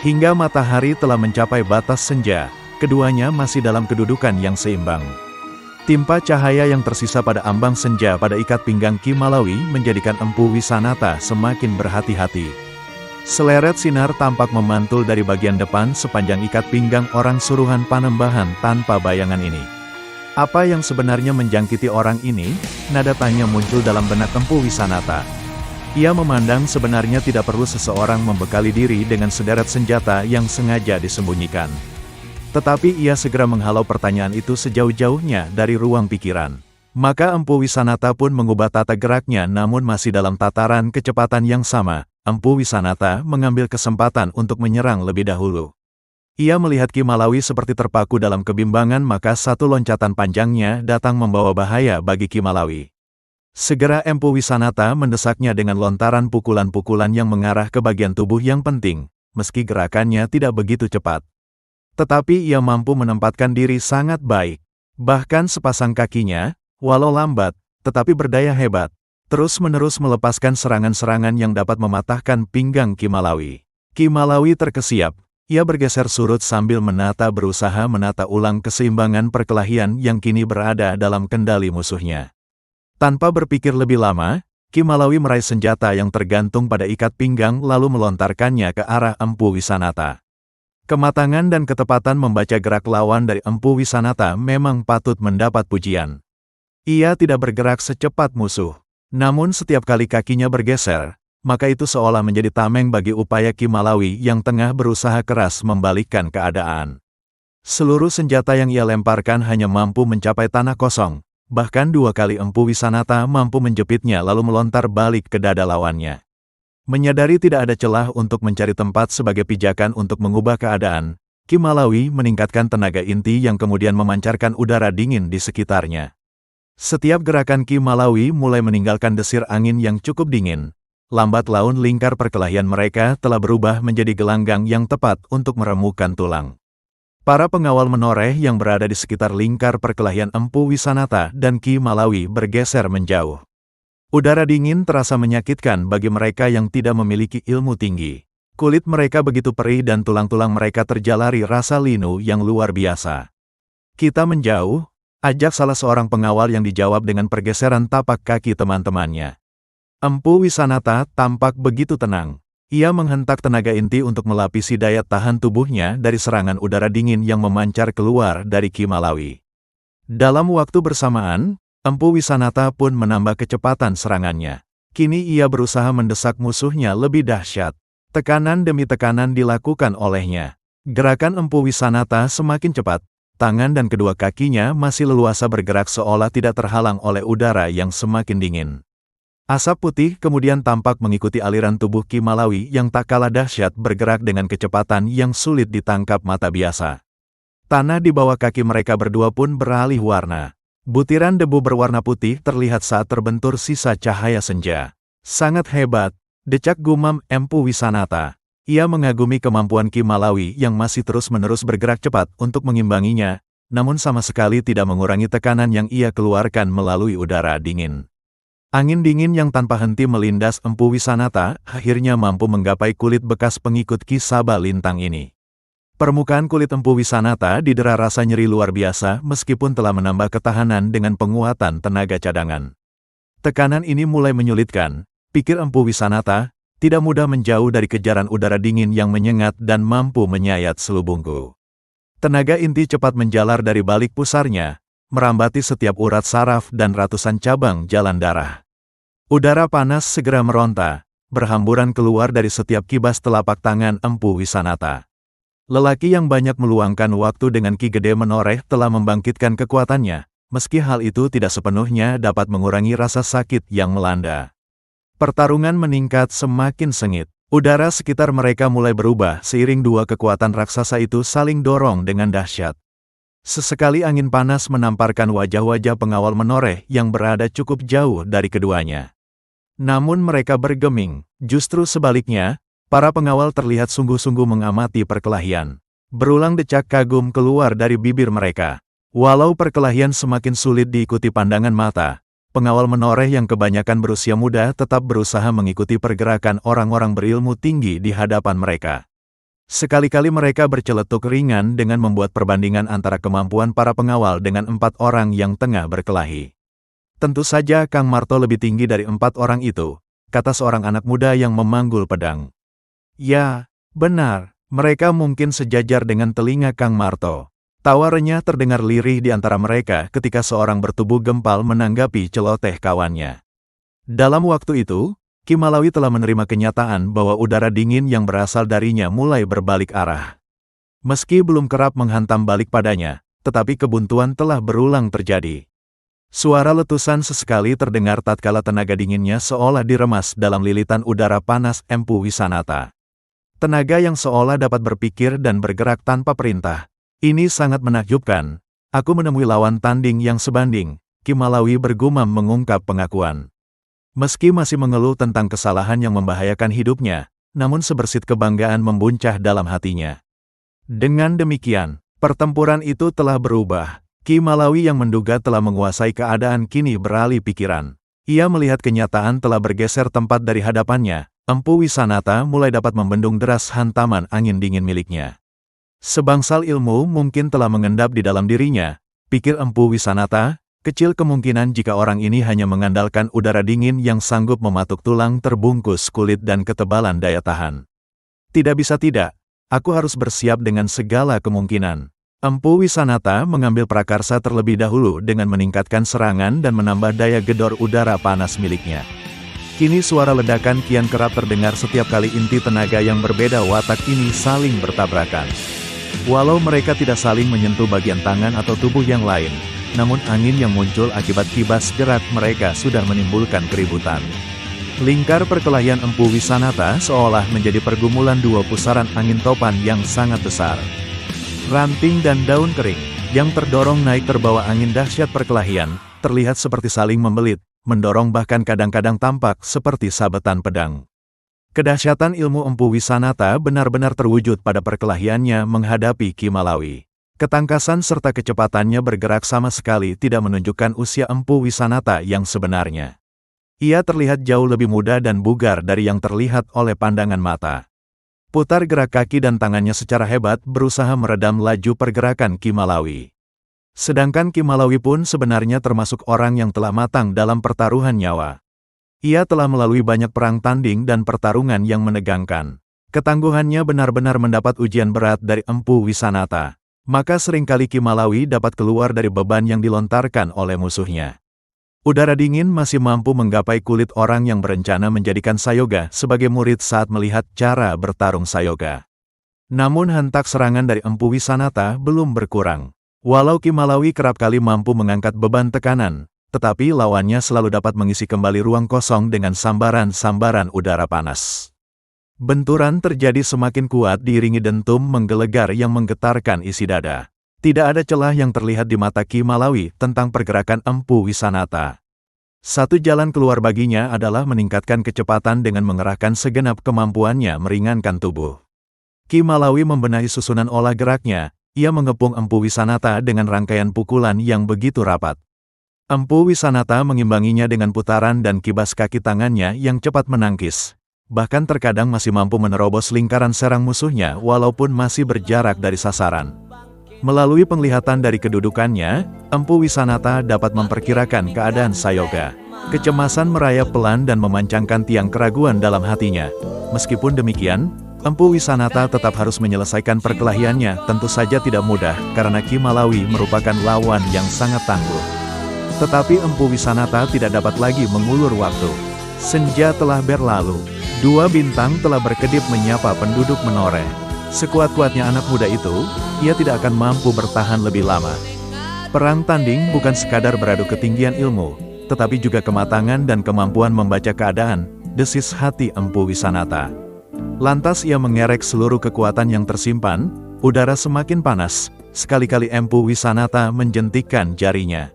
Hingga matahari telah mencapai batas senja, keduanya masih dalam kedudukan yang seimbang. Timpa cahaya yang tersisa pada ambang senja pada ikat pinggang Ki Malawi menjadikan Empu Wisanata semakin berhati-hati. Seleret sinar tampak memantul dari bagian depan sepanjang ikat pinggang orang suruhan Panembahan tanpa bayangan ini. Apa yang sebenarnya menjangkiti orang ini? Nada tanya muncul dalam benak Empu Wisanata. Ia memandang sebenarnya tidak perlu seseorang membekali diri dengan sederet senjata yang sengaja disembunyikan. Tetapi ia segera menghalau pertanyaan itu sejauh-jauhnya dari ruang pikiran. Maka Empu Wisanata pun mengubah tata geraknya, namun masih dalam tataran kecepatan yang sama. Empu Wisanata mengambil kesempatan untuk menyerang lebih dahulu. Ia melihat Ki Malawi seperti terpaku dalam kebimbangan, maka satu loncatan panjangnya datang membawa bahaya bagi Ki Malawi. Segera Empu Wisanata mendesaknya dengan lontaran pukulan-pukulan yang mengarah ke bagian tubuh yang penting, meski gerakannya tidak begitu cepat. Tetapi ia mampu menempatkan diri sangat baik. Bahkan sepasang kakinya, walau lambat, tetapi berdaya hebat, terus-menerus melepaskan serangan-serangan yang dapat mematahkan pinggang Ki Malawi. Ki Malawi terkesiap, ia bergeser surut sambil berusaha menata ulang keseimbangan perkelahian yang kini berada dalam kendali musuhnya. Tanpa berpikir lebih lama, Ki Malawi meraih senjata yang tergantung pada ikat pinggang lalu melontarkannya ke arah Empu Wisanata. Kematangan dan ketepatan membaca gerak lawan dari Empu Wisanata memang patut mendapat pujian. Ia tidak bergerak secepat musuh, namun setiap kali kakinya bergeser, maka itu seolah menjadi tameng bagi upaya Ki Malawi yang tengah berusaha keras membalikkan keadaan. Seluruh senjata yang ia lemparkan hanya mampu mencapai tanah kosong. Bahkan dua kali Empu Wisanata mampu menjepitnya lalu melontar balik ke dada lawannya. Menyadari tidak ada celah untuk mencari tempat sebagai pijakan untuk mengubah keadaan, Ki Malawi meningkatkan tenaga inti yang kemudian memancarkan udara dingin di sekitarnya. Setiap gerakan Ki Malawi mulai meninggalkan desir angin yang cukup dingin. Lambat laun lingkar perkelahian mereka telah berubah menjadi gelanggang yang tepat untuk meremukkan tulang. Para pengawal menoreh yang berada di sekitar lingkar perkelahian Empu Wisanata dan Ki Malawi bergeser menjauh. Udara dingin terasa menyakitkan bagi mereka yang tidak memiliki ilmu tinggi. Kulit mereka begitu perih dan tulang-tulang mereka terjalari rasa linu yang luar biasa. "Kita menjauh," ajak salah seorang pengawal yang dijawab dengan pergeseran tapak kaki teman-temannya. Empu Wisanata tampak begitu tenang. Ia menghentak tenaga inti untuk melapisi daya tahan tubuhnya dari serangan udara dingin yang memancar keluar dari Ki Malawi. Dalam waktu bersamaan, Empu Wisanata pun menambah kecepatan serangannya. Kini ia berusaha mendesak musuhnya lebih dahsyat. Tekanan demi tekanan dilakukan olehnya. Gerakan Empu Wisanata semakin cepat. Tangan dan kedua kakinya masih leluasa bergerak seolah tidak terhalang oleh udara yang semakin dingin. Asap putih kemudian tampak mengikuti aliran tubuh Ki Malawi yang tak kalah dahsyat, bergerak dengan kecepatan yang sulit ditangkap mata biasa. Tanah di bawah kaki mereka berdua pun beralih warna. Butiran debu berwarna putih terlihat saat terbentur sisa cahaya senja. "Sangat hebat," decak gumam Empu Wisanata. Ia mengagumi kemampuan Ki Malawi yang masih terus-menerus bergerak cepat untuk mengimbanginya, namun sama sekali tidak mengurangi tekanan yang ia keluarkan melalui udara dingin. Angin dingin yang tanpa henti melindas Empu Wisanata akhirnya mampu menggapai kulit bekas pengikut Ki Saba Lintang ini. Permukaan kulit Empu Wisanata didera rasa nyeri luar biasa meskipun telah menambah ketahanan dengan penguatan tenaga cadangan. Tekanan ini mulai menyulitkan, pikir Empu Wisanata, tidak mudah menjauh dari kejaran udara dingin yang menyengat dan mampu menyayat selubungku. Tenaga inti cepat menjalar dari balik pusarnya, merambati setiap urat saraf dan ratusan cabang jalan darah. Udara panas segera meronta, berhamburan keluar dari setiap kibas telapak tangan Empu Wisanata. Lelaki yang banyak meluangkan waktu dengan Ki Gede Menoreh telah membangkitkan kekuatannya, meski hal itu tidak sepenuhnya dapat mengurangi rasa sakit yang melanda. Pertarungan meningkat semakin sengit. Udara sekitar mereka mulai berubah seiring dua kekuatan raksasa itu saling dorong dengan dahsyat. Sesekali angin panas menamparkan wajah-wajah pengawal Menoreh yang berada cukup jauh dari keduanya. Namun mereka bergeming, justru sebaliknya, para pengawal terlihat sungguh-sungguh mengamati perkelahian. Berulang decak kagum keluar dari bibir mereka. Walau perkelahian semakin sulit diikuti pandangan mata, pengawal Menoreh yang kebanyakan berusia muda tetap berusaha mengikuti pergerakan orang-orang berilmu tinggi di hadapan mereka. Sekali-kali mereka berceletuk ringan dengan membuat perbandingan antara kemampuan para pengawal dengan 4 orang yang tengah berkelahi. Tentu saja Kang Marto lebih tinggi dari 4 orang itu, kata seorang anak muda yang memanggul pedang. Ya, benar, mereka mungkin sejajar dengan telinga Kang Marto. Tawa renyah terdengar lirih di antara mereka ketika seorang bertubuh gempal menanggapi celoteh kawannya. Dalam waktu itu, Ki Malawi telah menerima kenyataan bahwa udara dingin yang berasal darinya mulai berbalik arah. Meski belum kerap menghantam balik padanya, tetapi kebuntuan telah berulang terjadi. Suara letusan sesekali terdengar tatkala tenaga dinginnya seolah diremas dalam lilitan udara panas Empu Wisanata. Tenaga yang seolah dapat berpikir dan bergerak tanpa perintah. Ini sangat menakjubkan. Aku menemui lawan tanding yang sebanding. Ki Malawi bergumam mengungkap pengakuan. Meski masih mengeluh tentang kesalahan yang membahayakan hidupnya, namun sebersit kebanggaan membuncah dalam hatinya. Dengan demikian, pertempuran itu telah berubah. Ki Malawi yang menduga telah menguasai keadaan kini beralih pikiran. Ia melihat kenyataan telah bergeser tempat dari hadapannya. Empu Wisanata mulai dapat membendung deras hantaman angin dingin miliknya. Sebangsal ilmu mungkin telah mengendap di dalam dirinya, pikir Empu Wisanata. Kecil kemungkinan jika orang ini hanya mengandalkan udara dingin yang sanggup mematuk tulang terbungkus kulit dan ketebalan daya tahan. Tidak bisa tidak, aku harus bersiap dengan segala kemungkinan. Empu Wisanata mengambil prakarsa terlebih dahulu dengan meningkatkan serangan dan menambah daya gedor udara panas miliknya. Kini suara ledakan kian kerap terdengar setiap kali inti tenaga yang berbeda watak ini saling bertabrakan. Walau mereka tidak saling menyentuh bagian tangan atau tubuh yang lain, namun angin yang muncul akibat kibas gerak mereka sudah menimbulkan keributan. Lingkar perkelahian Empu Wisanata seolah menjadi pergumulan dua pusaran angin topan yang sangat besar. Ranting dan daun kering, yang terdorong naik terbawa angin dahsyat perkelahian, terlihat seperti saling membelit, mendorong bahkan kadang-kadang tampak seperti sabetan pedang. Kedahsyatan ilmu Empu Wisanata benar-benar terwujud pada perkelahiannya menghadapi Ki Malawi. Ketangkasan serta kecepatannya bergerak sama sekali tidak menunjukkan usia Empu Wisanata yang sebenarnya. Ia terlihat jauh lebih muda dan bugar dari yang terlihat oleh pandangan mata. Putar gerak kaki dan tangannya secara hebat berusaha meredam laju pergerakan Ki Malawi. Sedangkan Ki Malawi pun sebenarnya termasuk orang yang telah matang dalam pertaruhan nyawa. Ia telah melalui banyak perang tanding dan pertarungan yang menegangkan. Ketangguhannya benar-benar mendapat ujian berat dari Empu Wisanata. Maka seringkali Ki Malawi dapat keluar dari beban yang dilontarkan oleh musuhnya. Udara dingin masih mampu menggapai kulit orang yang berencana menjadikan Sayoga sebagai murid saat melihat cara bertarung Sayoga. Namun hentak serangan dari Empu Wisanata belum berkurang. Walau Ki Malawi kerap kali mampu mengangkat beban tekanan, tetapi lawannya selalu dapat mengisi kembali ruang kosong dengan sambaran-sambaran udara panas. Benturan terjadi semakin kuat diiringi dentum menggelegar yang menggetarkan isi dada. Tidak ada celah yang terlihat di mata Ki Malawi tentang pergerakan Empu Wisanata. Satu jalan keluar baginya adalah meningkatkan kecepatan dengan mengerahkan segenap kemampuannya meringankan tubuh. Ki Malawi membenahi susunan olah geraknya, ia mengepung Empu Wisanata dengan rangkaian pukulan yang begitu rapat. Empu Wisanata mengimbanginya dengan putaran dan kibas kaki tangannya yang cepat menangkis. Bahkan terkadang masih mampu menerobos lingkaran serang musuhnya walaupun masih berjarak dari sasaran. Melalui penglihatan dari kedudukannya, Empu Wisanata dapat memperkirakan keadaan Sayoga. Kecemasan merayap pelan dan memancangkan tiang keraguan dalam hatinya. Meskipun demikian, Empu Wisanata tetap harus menyelesaikan perkelahiannya, tentu saja tidak mudah karena Ki Malawi merupakan lawan yang sangat tangguh. Tetapi Empu Wisanata tidak dapat lagi mengulur waktu. Senja telah berlalu. Dua bintang telah berkedip menyapa penduduk menoreh. Sekuat-kuatnya anak muda itu, ia tidak akan mampu bertahan lebih lama. Perang tanding bukan sekadar beradu ketinggian ilmu, tetapi juga kematangan dan kemampuan membaca keadaan, desis hati Empu Wisanata. Lantas ia mengerek seluruh kekuatan yang tersimpan, udara semakin panas, sekali-kali Empu Wisanata menjentikkan jarinya.